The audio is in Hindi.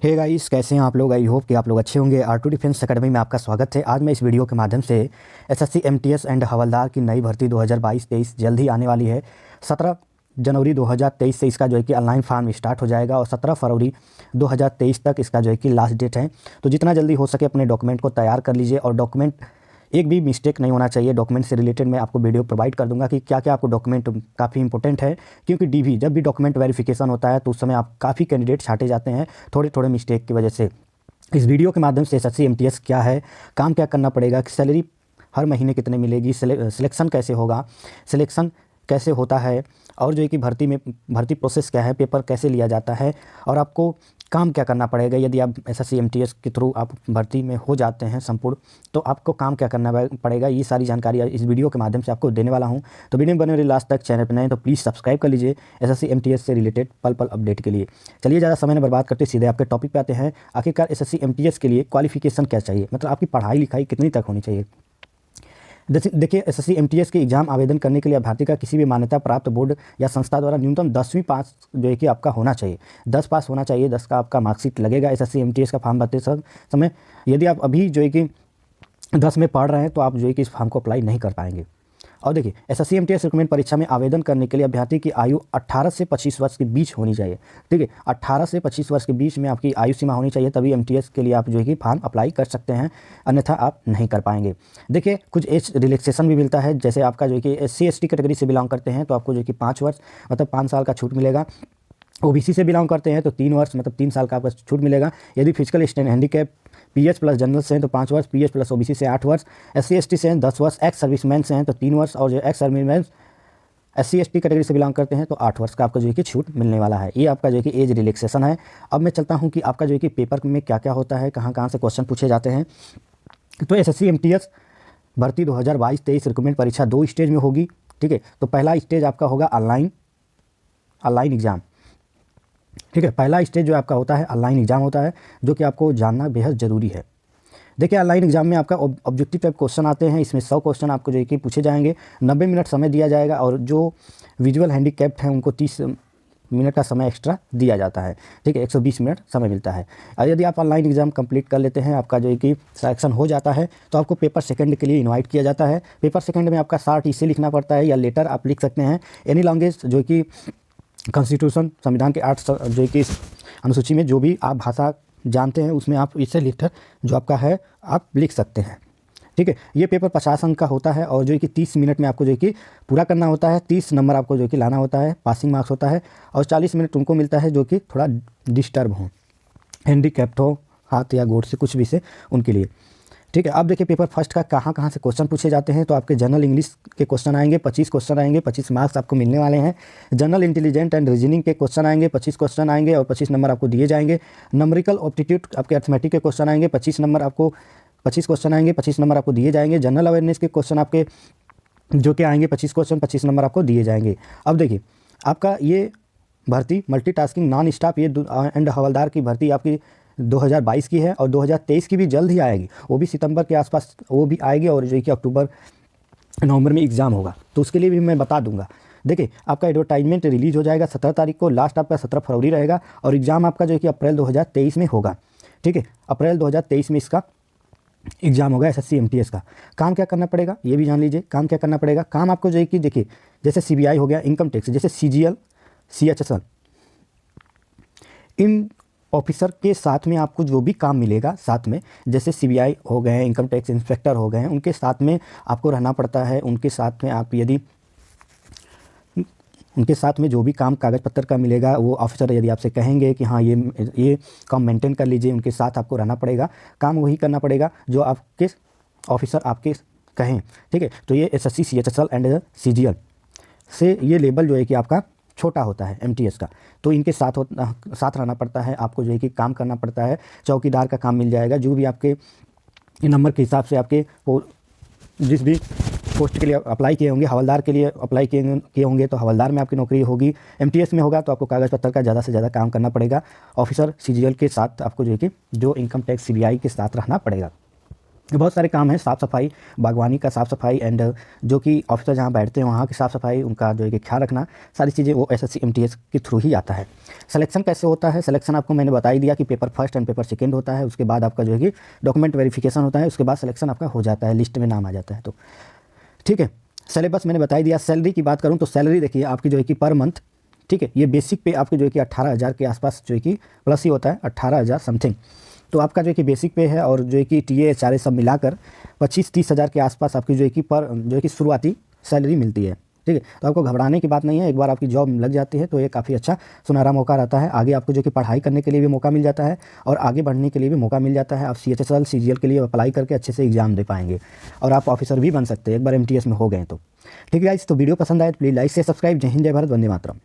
हे गाइस, कैसे हैं आप लोग। आई होप कि आप लोग अच्छे होंगे। R2 डिफेंस एकेडमी में आपका स्वागत है। आज मैं इस वीडियो के माध्यम से एसएससी एमटीएस एंड हवलदार की नई भर्ती 2022-23 जल्द ही आने वाली है। 17 जनवरी 2023 से इसका जो है कि ऑनलाइन फॉर्म स्टार्ट हो जाएगा और 17 फरवरी 2023 तक इसका जो है कि लास्ट डेट है। तो जितना जल्दी हो सके अपने डॉक्यूमेंट को तैयार कर लीजिए और डॉक्यूमेंट एक भी मिस्टेक नहीं होना चाहिए। डॉक्यूमेंट से रिलेटेड मैं आपको वीडियो प्रोवाइड कर दूंगा कि क्या क्या आपको डॉक्यूमेंट काफ़ी इंपॉर्टेंट है, क्योंकि डीवी जब भी डॉक्यूमेंट वेरिफिकेशन होता है तो उस समय आप काफ़ी कैंडिडेट छांटे जाते हैं थोड़े थोड़े मिस्टेक की वजह से। इस वीडियो के माध्यम से एसएससी एमटीएस क्या है, काम क्या करना पड़ेगा, सैलरी हर महीने कितने मिलेगी, सिलेक्शन कैसे होगा, सिलेक्शन कैसे होता है, और जो है कि भर्ती प्रोसेस क्या है, पेपर कैसे लिया जाता है, और आपको काम क्या करना पड़ेगा यदि आप एसएससी एमटीएस के थ्रू आप भर्ती में हो जाते हैं संपूर्ण, तो आपको काम क्या करना पड़ेगा। ये सारी जानकारी इस वीडियो के माध्यम से आपको देने वाला हूं। तो वीडियो में बने रहिए लास्ट तक। चैनल पर नए तो प्लीज़ सब्सक्राइब कर लीजिए एसएससी एमटीएस से रिलेटेड पल पल अपडेट के लिए। चलिए ज़्यादा समय न बर्बाद करते सीधे आपके टॉपिक पे आते हैं। आखिरकार एसएससी एमटीएस के लिए क्वालिफिकेशन क्या चाहिए, मतलब आपकी पढ़ाई लिखाई कितनी तक होनी चाहिए। देखिए, एसएससी एमटीएस के एग्जाम आवेदन करने के लिए अभ्यर्थी का किसी भी मान्यता प्राप्त बोर्ड या संस्था द्वारा न्यूनतम 10वीं पास जो है कि आपका होना चाहिए। 10 पास होना चाहिए, 10 का आपका मार्कशीट लगेगा एसएससी एमटीएस का फॉर्म भरते समय। यदि आप अभी जो है कि 10 में पढ़ रहे हैं तो आप जो है कि इस फॉर्म को अप्लाई नहीं कर पाएंगे। और देखिए, एसएससी एमटीएस रिक्रूटमेंट परीक्षा में आवेदन करने के लिए अभ्यर्थी की आयु 18 से 25 वर्ष के बीच होनी चाहिए। ठीक है, 18 से 25 वर्ष के बीच में आपकी आयु सीमा होनी चाहिए, तभी एमटीएस के लिए आप जो है कि फॉर्म अप्लाई कर सकते हैं, अन्यथा आप नहीं कर पाएंगे। देखिए, कुछ एज रिलैक्सेशन भी मिलता है। जैसे आपका जो है कि एससी एसटी कैटेगरी से बिलोंग करते हैं तो आपको जो है कि 5 वर्ष मतलब 5 साल का छूट मिलेगा। ओबीसी से बिलोंग करते हैं तो 3 वर्ष मतलब 3 साल का आपका छूट मिलेगा। यदि physical stand handicap pH plus general से हैं तो 5 वर्ष, पीएच प्लस ओबीसी से 8 वर्ष, एससी एसटी से हैं 10 वर्ष, एक्स सर्विसमैन से हैं तो 3 वर्ष, और जो ex serviceman SC ST category से बिलोंग करते हैं तो 8 वर्ष का आपको जो है कि छूट मिलने वाला है। ये आपका जो है कि एज रिलैक्सेशन है। अब मैं चलता हूँ कि आपका जो है कि पेपर में क्या क्या होता है, कहाँ कहाँ से क्वेश्चन पूछे जाते हैं। तो एसएससी एमटीएस भर्ती 2022-23 रिक्रूटमेंट परीक्षा 2 स्टेज में होगी। ठीक है, तो पहला स्टेज आपका होगा ऑनलाइन एग्ज़ाम। ठीक है, पहला स्टेज जो आपका होता है ऑनलाइन एग्ज़ाम होता है, जो कि आपको जानना बेहद ज़रूरी है। देखिए, ऑनलाइन एग्जाम में आपका ऑब्जेक्टिव टाइप क्वेश्चन आते हैं। इसमें 100 क्वेश्चन आपको जो है कि पूछे जाएंगे। 90 मिनट समय दिया जाएगा, और जो विजुअल हैंडीकैप्ड हैं उनको 30 मिनट का समय एक्स्ट्रा दिया जाता है। ठीक है, 120 मिनट समय मिलता है। और यदि आप ऑनलाइन एग्जाम कंप्लीट कर लेते हैं, आपका जो है कि सिलेक्शन हो जाता है, तो आपको पेपर सेकंड के लिए इनवाइट किया जाता है। पेपर सेकंड में आपका शार्ट इसे लिखना पड़ता है या लेटर आप लिख सकते हैं। एनी लैंग्वेज जो कि कॉन्स्टिट्यूशन संविधान के 8 जो कि अनुसूची में जो भी आप भाषा जानते हैं उसमें आप इसे लेटर जो आपका है आप लिख सकते हैं। ठीक है, ये पेपर 50 अंक का होता है, और जो है कि 30 मिनट में आपको जो है कि पूरा करना होता है। 30 नंबर आपको जो है कि लाना होता है, पासिंग मार्क्स होता है, और 40 मिनट उनको मिलता है जो कि थोड़ा डिस्टर्ब हो, हैंडीकैप्ड हो, हाथ या गोड़ से कुछ भी से उनके लिए। ठीक है, अब देखिए पेपर फर्स्ट का कहाँ कहाँ से क्वेश्चन पूछे जाते हैं। तो आपके जनरल इंग्लिश के क्वेश्चन आएंगे, 25 क्वेश्चन आएंगे, 25 मार्क्स आपको मिलने वाले हैं। जनरल इंटेलिजेंट एंड रीजनिंग के क्वेश्चन आएंगे, 25 क्वेश्चन आएंगे और 25 नंबर आपको दिए जाएंगे। नंबरिकल ऑप्टीट्यूड आपके अर्थमेटिक के क्वेश्चन आएंगे, 25 नंबर आपको 25 क्वेश्चन आएंगे, 25 नंबर आपको दिए जाएंगे। जनरल अवेयरनेस के क्वेश्चन आपके जो कि आएंगे 25 क्वेश्चन, 25 नंबर आपको दिए जाएंगे। अब देखिए, आपका ये भर्ती मल्टीटास्किंग नॉन स्टॉप ये एंड हवलदार की भर्ती आपकी 2022 की है, और 2023 की भी जल्द ही आएगी। वो भी सितंबर के आसपास वो भी आएगी, और जो कि अक्टूबर नवंबर में एग्ज़ाम होगा, तो उसके लिए भी मैं बता दूंगा। देखिए, आपका एडवर्टाइजमेंट रिलीज हो जाएगा 17 तारीख को, लास्ट आपका 17 फरवरी रहेगा, और एग्ज़ाम आपका जो है कि अप्रैल 2023 में होगा। ठीक है, अप्रैल 2023 में इसका एग्जाम होगा एसएससी एमटीएस का। काम क्या करना पड़ेगा ये भी जान लीजिए। काम क्या करना पड़ेगा, काम आपको जो है कि देखिए, जैसे सीबीआई हो गया, इनकम टैक्स, जैसे सीजीएल, सीएचएसएल, इन ऑफिसर के साथ में आपको जो भी काम मिलेगा साथ में, जैसे सीबीआई हो गए हैं, इनकम टैक्स इंस्पेक्टर हो गए हैं, उनके साथ में आपको रहना पड़ता है। उनके साथ में आप यदि उनके साथ में जो भी काम कागज़ पत्तर का मिलेगा, वो ऑफिसर यदि आपसे कहेंगे कि हाँ ये काम मेंटेन कर लीजिए, उनके साथ आपको रहना पड़ेगा। काम वही करना पड़ेगा जो आपके ऑफिसर आपके कहें। ठीक है, तो ये एसएससी, सीएचएसएल एंड सीजीएल से ये लेवल जो है कि आपका छोटा होता है एमटीएस का, तो इनके साथ रहना पड़ता है। आपको जो है कि काम करना पड़ता है। चौकीदार का काम मिल जाएगा, जो भी आपके नंबर के हिसाब से आपके जिस भी पोस्ट के लिए अप्लाई किए होंगे, हवलदार के लिए अप्लाई किए होंगे तो हवलदार में आपकी नौकरी होगी। एमटीएस में होगा तो आपको कागज़ पत्तर का ज़्यादा से ज़्यादा काम करना पड़ेगा। ऑफिसर सीजीएल के साथ आपको जो है कि जो इनकम टैक्स सीबीआई के साथ रहना पड़ेगा। बहुत सारे काम हैं, साफ़ सफाई, बागवानी का साफ़ सफाई एंड जो कि ऑफिसर जहाँ बैठते हैं वहाँ की साफ़ सफाई, उनका जो है कि ख्याल रखना, सारी चीज़ें वो एसएससी एमटीएस के थ्रू ही आता है। सिलेक्शन कैसे होता है? सिलेक्शन आपको मैंने बता ही दिया कि paper first and paper second होता है, उसके बाद आपका जो है कि डॉक्यूमेंट वेरिफिकेशन होता है, उसके बाद सिलेक्शन आपका हो जाता है, लिस्ट में नाम आ जाता है। तो ठीक है, सिलेबस मैंने बता ही दिया। सैलरी की बात करूँ तो सैलरी देखिए आपकी जो है कि पर मंथ, ठीक है, ये बेसिक पे आपकी जो है कि 18,000 के आसपास जो है कि प्लस ही होता है, 18,000 समथिंग। तो आपका जो है कि बेसिक पे है और जो है कि टीए एचआरए सब मिलाकर 25-30 हज़ार के आसपास आपकी जो है कि पर जो है कि शुरुआती सैलरी मिलती है। ठीक है, तो आपको घबराने की बात नहीं है, एक बार आपकी जॉब लग जाती है तो ये काफ़ी अच्छा सुनहरा मौका रहता है। आगे आपको जो कि पढ़ाई करने के लिए भी मौका मिल जाता है और आगे बढ़ने के लिए भी मौका मिल जाता है। आप सीएचएसएल सीजीएल के लिए अप्लाई करके अच्छे से एग्जाम दे पाएंगे और आप ऑफिसर भी बन सकते हैं एक बार एमटीएस में हो गए तो। ठीक है गाइस, तो वीडियो पसंद आए तो प्लीज़ लाइक से सब्सक्राइब। जय हिंद, जय भारत, वंदे मातरम।